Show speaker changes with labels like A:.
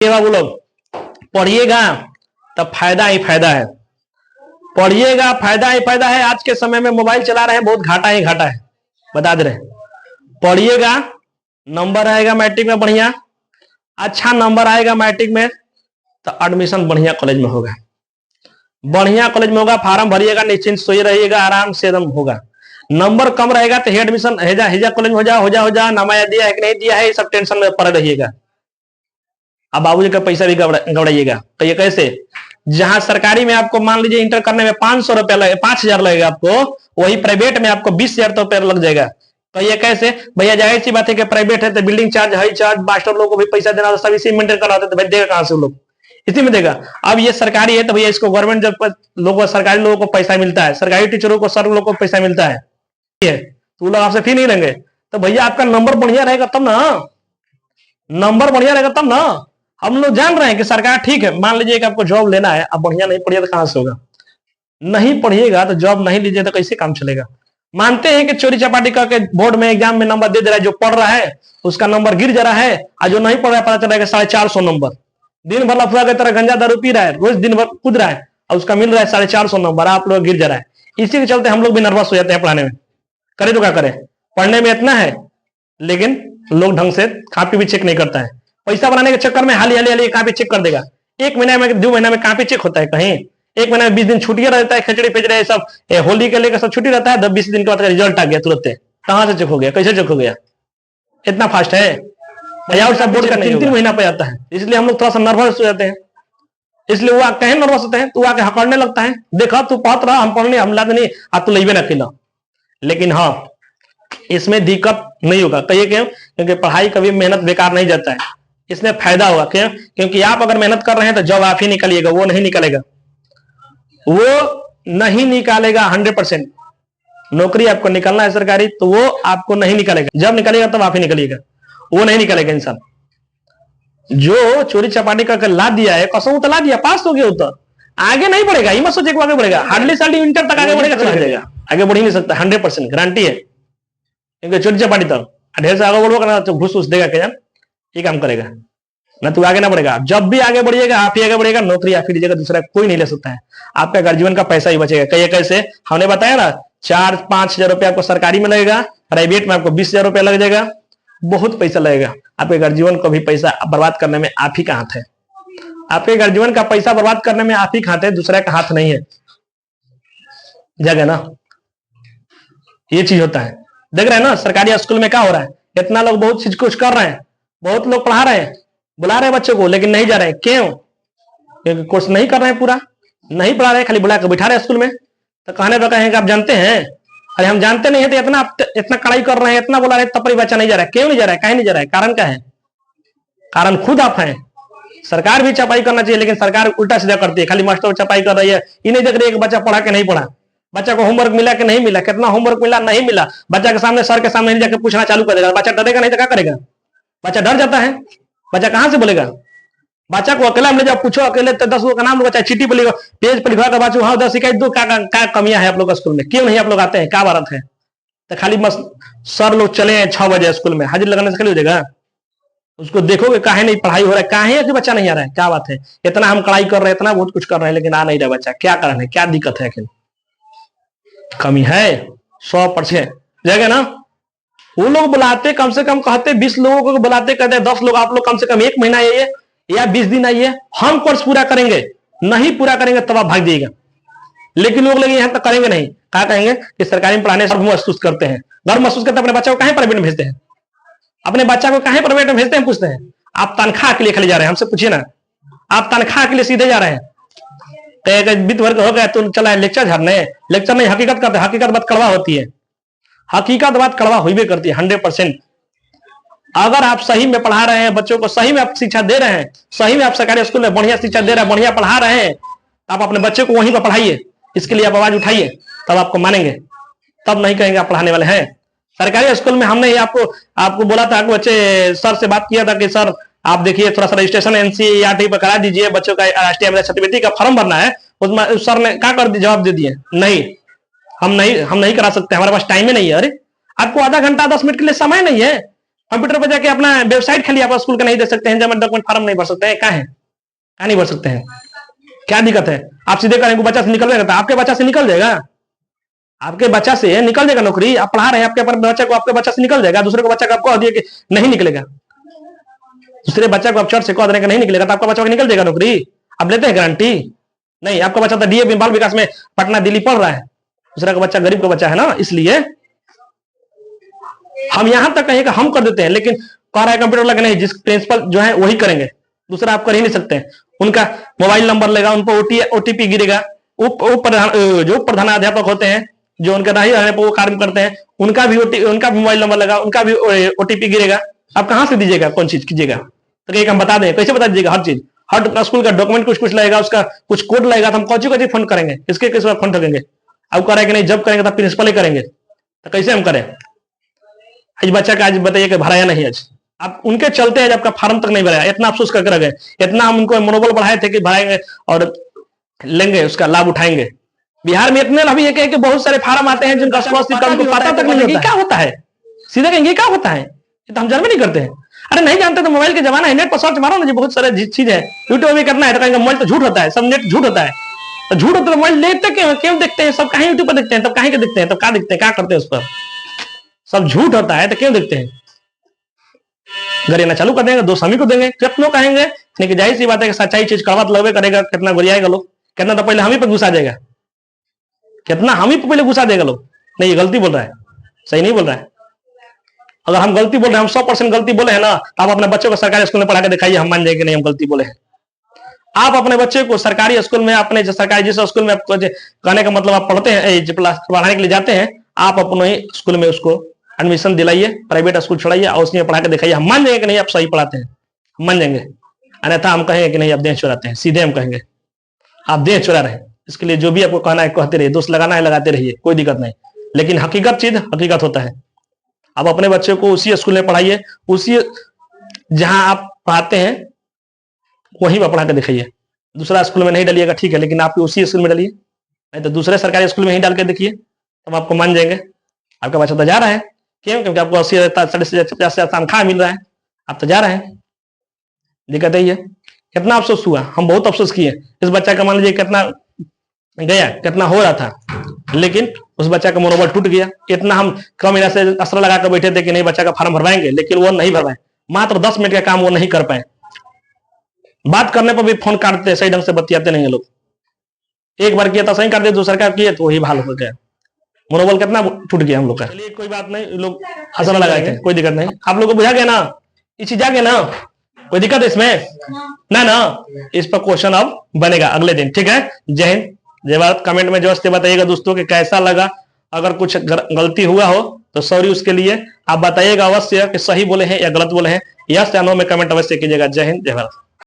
A: बोलो, पढ़िएगा तब फायदा ही फायदा है, पढ़िएगा फायदा ही फायदा है। आज के समय में मोबाइल चला रहे हैं, बहुत घाटा ही घाटा है, बता दे रहे। पढ़िएगा, नंबर आएगा मैट्रिक में बढ़िया, अच्छा नंबर आएगा मैट्रिक में तो एडमिशन बढ़िया कॉलेज में होगा, बढ़िया कॉलेज में होगा। फॉर्म भरिएगा, निश्चिंत सोए रहिएगा, आराम से एकदम होगा। नंबर कम रहेगा तो एडमिशन हेजा कॉलेज में हो जा नामाया दिया है कि नहीं दिया है, ये सब टेंशन में पड़े रहिएगा। अब बाबूजी का पैसा भी गवड़ाइएगा। तो ये कैसे, जहां सरकारी में आपको मान लीजिए इंटर करने में 500 रुपया लगे, 5000 लगेगा आपको, वही प्राइवेट में आपको 20,000 रुपया लग जाएगा। तो ये कैसे भैया, जाहिर सी बात है कि प्राइवेट है तो building charge, high charge, master लोगों को भी पैसा देना, सब इसी मेंटेन कराते तो भाई देगा कहां से लोग, इसी में देगा। अब ये सरकारी है तो भैया इसको गवर्नमेंट जब लोगों, सरकारी लोगों को पैसा मिलता है, सरकारी टीचरों को, सर लोगों को पैसा मिलता है, तो लोग आपसे फी नहीं लेंगे। तो भैया आपका नंबर बढ़िया रहेगा तब ना, नंबर बढ़िया रहेगा तब ना। हम लोग जान रहे हैं कि सरकार ठीक है, मान लीजिए कि आपको जॉब लेना है, अब बढ़िया नहीं पढ़िए तो कहां से होगा, नहीं पढ़िएगा तो जॉब नहीं लीजिए तो कैसे काम चलेगा। मानते हैं कि चोरी चपाटी करके बोर्ड में एग्जाम में नंबर दे रहा है, जो पढ़ रहा है उसका नंबर गिर जा रहा है, और जो नहीं पढ़ रहा है पता चला 450 नंबर, दिन भर लफड़ा की तरह गंजा दारू पी रहा है, रोज दिन भर कूद रहा है और उसका मिल रहा है 450 नंबर, आप लोग गिर जा रहा है। इसी के चलते हम लोग भी नर्वस हो जाते हैं पढ़ाने में। करे तो क्या करें, पढ़ने में इतना है लेकिन लोग ढंग से कॉपी भी चेक नहीं करता है। पैसा बनाने के चक्कर में हाली हाली हाली कॉपी चेक कर देगा। 1 महीने में 2 महीने में कॉपी चेक होता है कहीं, 1 महीने में 20 दिन छुट्टियां रहता है, खिचड़ी पिचड़ी सब होली के लेकर सब छुट्टी रहता है, 20 दिन के बाद रिजल्ट आ गया तुरंत। कहां से चेक हो गया, कैसे चेक हो गया, इतना फास्ट है। और सब बोर्ड का 3-3 महीना पे आता है, इसलिए हम लोग थोड़ा सा नर्वस हो जाते हैं। इसलिए वो कहीं नर्वस होते हैं तो आके हकड़ने लगता है, देखा तू पढ़ रहा, हम पढ़ने हम लाते नहीं, अब तो लेबे ना खिला। लेकिन हाँ, इसमें दिक्कत नहीं होगा। कहिए क्यों, क्योंकि पढ़ाई कभी मेहनत बेकार नहीं जाता है, इसमें फायदा होगा। क्यों, क्योंकि आप अगर मेहनत कर रहे हैं तो जॉब आप ही निकालिएगा, वो नहीं निकालेगा, वो नहीं निकालेगा। 100% नौकरी आपको निकालना है सरकारी तो वो आपको नहीं निकालेगा, जब निकालेगा तब आप ही निकालिएगा, वो नहीं निकालेगा। इंसान जो चोरी चपाटी करके ला दिया है, कसम तो ला दिया, पास हो गया, तो आगे नहीं बढ़ेगा, ही मत सोचे आगे बढ़ेगा, हार्डली साली इंटर तक आगे बढ़ेगा, चला जाएगा, आगे बढ़ ही नहीं सकता। 100% गारंटी है, क्योंकि चोरी चपाटी तक ढेर से आगे बढ़ोगा ना तो घुस देगा, क्या ये काम करेगा ना, तू आगे ना बढ़ेगा। जब भी आगे बढ़िएगा आप ही आगे बढ़ेगा, नौकरी आप ही लीजिएगा, दूसरा कोई नहीं ले सकता है। आपका घर जीवन का पैसा ही बचेगा। कहिए कैसे, हमने बताया ना 4-5 हजार रुपया आपको सरकारी में लगेगा, प्राइवेट में आपको 20,000 रुपया लग जाएगा, बहुत पैसा लगेगा। आपके घर जीवन को भी पैसा बर्बाद करने में आप ही का हाथ है, आपके घर जीवन का पैसा बर्बाद करने में आप ही का हाथ है, दूसरा का हाथ नहीं है। जगह ना, ये चीज होता है। देख रहे हैं ना सरकारी स्कूल में क्या हो रहा है, इतना लोग बहुत चीज कुछ कर रहे हैं, बहुत लोग पढ़ा रहे हैं, बुला रहे हैं बच्चों को, लेकिन नहीं जा रहे हैं। क्यों, क्योंकि कोर्स नहीं कर रहे हैं, पूरा नहीं पढ़ा रहे, खाली बुला कर बिठा रहे हैं स्कूल में। तो कहने पर कहेंगे आप जानते हैं, अरे हम जानते नहीं है तो इतना कड़ाई कर रहे हैं, इतना बुला रहे हैं, तब पर बच्चा नहीं जा रहा है। क्यों नहीं जा रहा है, कहीं नहीं जा रहा है, कारण क्या है, कारण खुद आप हैं। सरकार भी चपाई करना चाहिए, लेकिन सरकार उल्टा सीधा करती है, खाली मास्टर चपाई कर रही है, ये नहीं देख रही है कि बच्चा पढ़ा के नहीं पढ़ा, बच्चा को होमवर्क मिला कि नहीं मिला, कितना होमवर्क मिला नहीं मिला। बच्चा के सामने, सर के सामने जाकर पूछना चालू कर देगा, बच्चा डरेगा नहीं तो क्या करेगा, बच्चा डर जाता है, बच्चा कहां से बोलेगा। बच्चा को अकेला में जब पूछो, अकेले तो 10 लोग का नाम लो, बच्चा चिट्ठी पर लिखो, पेज पर लिखवा कर बच्चों हाँ 10 शिकायत दो, क्या कमियां है आप लोग स्कूल में, क्यों नहीं आप लोग आते हैं, क्या बात है। तो खाली बस सर लोग चले हैं 6 बजे स्कूल में, हाजिर लगाने से खाली हो जाएगा। उसको देखोगे काहे नहीं पढ़ाई हो रहा है, काहे कि बच्चा नहीं आ रहा है, क्या बात है, इतना हम कड़ाई कर रहे हैं, इतना बहुत कुछ कर रहे हैं, लेकिन आ नहीं रहा बच्चा, क्या कारण है, क्या दिक्कत है, आखिर कमी है। 100% जगह ना, वो लोग बुलाते कम से कम कहते 20 लोगों को बुलाते, कहते 10 लोग आप लोग कम से कम 1 महीना आइए या 20 दिन आइए, हम कोर्स पूरा करेंगे, नहीं पूरा करेंगे तब आप भाग जाइएगा। लेकिन लोग लगे यहां तक करेंगे नहीं, क्या कहेंगे कि सरकारी में पढ़ाने से गर्व महसूस करते हैं, गर्व महसूस करते हैं, अपने बच्चा को कहीं प्राइवेट में भेजते हैं, अपने बच्चा को कहीं प्राइवेट में भेजते हैं, पूछते हैं आप तनख्वाह के लिए खाली जा रहे हैं, हमसे पूछिए ना, आप तनख्वाह के लिए सीधे जा रहे हैं, वित्त वर्ग हो गया तो चला लेक्चर झरने, लेक्चर नहीं हकीकत करते, हकीकत बात कड़वा होती है, हकीकत बात कड़वा हुई करती है 100%। अगर आप सही में पढ़ा रहे हैं बच्चों को, सही में आप शिक्षा दे रहे हैं, सही में आप सरकारी स्कूल में बढ़िया शिक्षा दे रहे हैं, बढ़िया पढ़ा रहे हैं, आप अपने बच्चे को वहीं पर पढ़ाइए, इसके लिए आप आवाज उठाइए, तब आपको मानेंगे, तब नहीं कहेंगे आप पढ़ाने वाले हैं। सरकारी स्कूल में हमने आपको बोला था, बच्चे सर से बात किया था कि सर आप देखिए थोड़ा सा रजिस्ट्रेशन एनसीईआरटी पर करा दीजिए, बच्चों का राष्ट्रीय आमदनी सर्टिफिकेट का फॉर्म भरना है, उसमें सर ने क्या कर दिया, जवाब दे दिए नहीं, हम नहीं करा सकते, हमारे पास टाइम ही नहीं है। अरे आपको आधा घंटा 10 मिनट के लिए समय नहीं है, कंप्यूटर पर जाके अपना वेबसाइट खाली आप स्कूल का नहीं दे सकते हैं, जमा डॉक्यूमेंट फॉर्म नहीं भर सकते हैं, कहाँ नहीं भर सकते हैं? क्या दिक्कत है? आप सीधे करेंगे बच्चा से निकल जाएगा, आपके बच्चा से निकल जाएगा, आपके बच्चा से निकल जाएगा नौकरी। आप पढ़ा रहे हैं आपके बच्चा को, आपके बच्चा से निकल जाएगा, दूसरे को बच्चा को आप कह दिए कि नहीं निकलेगा, दूसरे बच्चा को आप चर्च से कह देने का नहीं निकलेगा, तो आपका बच्चा निकल जाएगा नौकरी? आप लेते हैं गारंटी? नहीं। आपका बच्चा तो डीएवी बाल विकास में पटना दिल्ली पढ़ रहा है, दूसरा का बच्चा गरीब का बच्चा है ना, इसलिए हम यहां तक कहें कि हम कर देते हैं, लेकिन कह रहा है कंप्यूटर लगे नहीं, जिस प्रिंसिपल जो है वही करेंगे, दूसरा आप कर ही नहीं सकते हैं। उनका मोबाइल नंबर लेगा, उनको ओटीपी गिरेगा, जो प्रधानाध्यापक होते हैं जो उनका नहीं रहने पर वो कार्य करते हैं, उनका भी मोबाइल नंबर लगा, उनका भी ओटीपी गिरेगा। आप कहां से दीजिएगा, कौन चीज कीजिएगा? तो एक हम बता दें, कैसे बता दीजिएगा? हर चीज, हर स्कूल का डॉक्यूमेंट कुछ लगेगा, उसका कुछ कोड लगेगा, तो हम कौची फंड करेंगे, किसके किस फंड करेंगे? अब कह रहे कि नहीं, जब करेंगे तब प्रिंसिपल ही करेंगे, तो कैसे हम करें? आज बच्चा का आज बताइए कि भराया नहीं, आज आप उनके चलते आज आपका फार्म तक नहीं भराया, इतना अफसोस करके रह गए, इतना हम उनको मनोबल बढ़ाए थे कि भराएंगे और लेंगे, उसका लाभ उठाएंगे। बिहार में इतने अभी कि बहुत सारे फार्म आते हैं जिनका पता तक नहीं होता क्या होता है, सीधे कहेंगे क्या होता है, तो हम जानवे नहीं करते हैं। अरे नहीं जानते तो मोबाइल के जमाना है, नेट पर सर्च मारो ना जी, बहुत सारे चीज है, यूट्यूब भी करना है, तो कहेंगे मोबाइल तो झूठ होता है, सब नेट झूठ होता है, तो झूठ होता है मोबाइल देखते क्यों देखते हैं, सब कहीं यूट्यूब पर देखते हैं, तब कहीं के देखते हैं, तब क्या देखते हैं, क्या करते हैं उस पर, सब झूठ होता है तो क्यों देखते हैं? गरियाना चालू कर देंगे, दोस्त हम ही को देंगे, कितनों कहेंगे, लेकिन जाहिर सी बात है कि सच्चाई चीज कड़वा लगवे करेगा, कितना गरियाएगा लोग, कितना तो पहले हम ही पर गुस्सा देगा, कितना हम ही पर पहले गुस्सा देगा लोग, नहीं ये गलती बोल रहा है, सही नहीं बोल रहा है। अगर हम गलती बोल रहे हैं, हम 100% गलती बोले हैं ना, तो आप अपने बच्चों को सरकारी स्कूल में पढ़ा के दिखाइए, हम मान जाएंगे नहीं हम गलती बोले हैं। आप अपने बच्चे को सरकारी स्कूल में, अपने सरकारी जिस स्कूल में कहने का मतलब आप पढ़ते हैं, पढ़ाने के लिए जाते हैं, आप अपने ही स्कूल में उसको एडमिशन दिलाइए, प्राइवेट स्कूल छोड़ाइए और उसमें पढ़ा के दिखाइए, हम मान जाएंगे कि नहीं आप सही पढ़ाते हैं, हम मान जाएंगे। अन्यथा हम कहेंगे कि नहीं आप देश चुराते हैं, सीधे हम कहेंगे आप देश चुरा रहे हैं। इसके लिए जो भी आपको कहना है कहते रहिए, दोस्त लगाना है लगाते रहिए, कोई दिक्कत नहीं, लेकिन हकीकत चीज हकीकत होता है। आप अपने बच्चे को उसी स्कूल में पढ़ाइए, उसी जहां आप पढ़ाते हैं वहीं पर पढ़ा के दिखाइए, दूसरा स्कूल में नहीं डालिएगा ठीक है, लेकिन आप उसी स्कूल में डालिए, नहीं तो दूसरे सरकारी स्कूल में ही डाल के देखिए, तब आपको मान जाएंगे आपका बच्चा तो जा रहा है। क्यों? क्योंकि आपको 80-50 तनख्वाह मिल रहा है, आप तो जा रहे हैं। दिक्कत यही है। कितना अफसोस हुआ, हम बहुत अफसोस किए, इस बच्चा का मान लीजिए कितना गया, कितना हो रहा था, लेकिन उस बच्चा का मनोबल टूट गया। इतना हम कम महीना से असर लगा कर बैठे थे कि नहीं बच्चा का फॉर्म भरवाएंगे, लेकिन वो नहीं भरवाए, मात्र 10 मिनट का काम वो नहीं कर पाए। बात करने पर भी फोन काटते, सही ढंग से बतियाते नहीं है लोग। एक बार किया था सही काटते, दूसरा का किए तो वही भाल हो गया, मनोबल कितना टूट गया हम लोग का। चलिए कोई बात नहीं, लोग हंसना लगाए थे, कोई दिक्कत नहीं। आप लोगों को बुझा गया ना, ये चीज आ गया ना, कोई दिक्कत है इसमें ना, इस पर क्वेश्चन अब बनेगा अगले दिन, ठीक है। जय हिंद जय भारत। कमेंट में जस्ट बताइएगा दोस्तों कि कैसा लगा, अगर कुछ गलती हुआ हो तो सॉरी उसके लिए। आप बताइएगा अवश्य कि सही बोले हैं या गलत बोले हैं, यस या नो में कमेंट अवश्य कीजिएगा। जय हिंद जय भारत।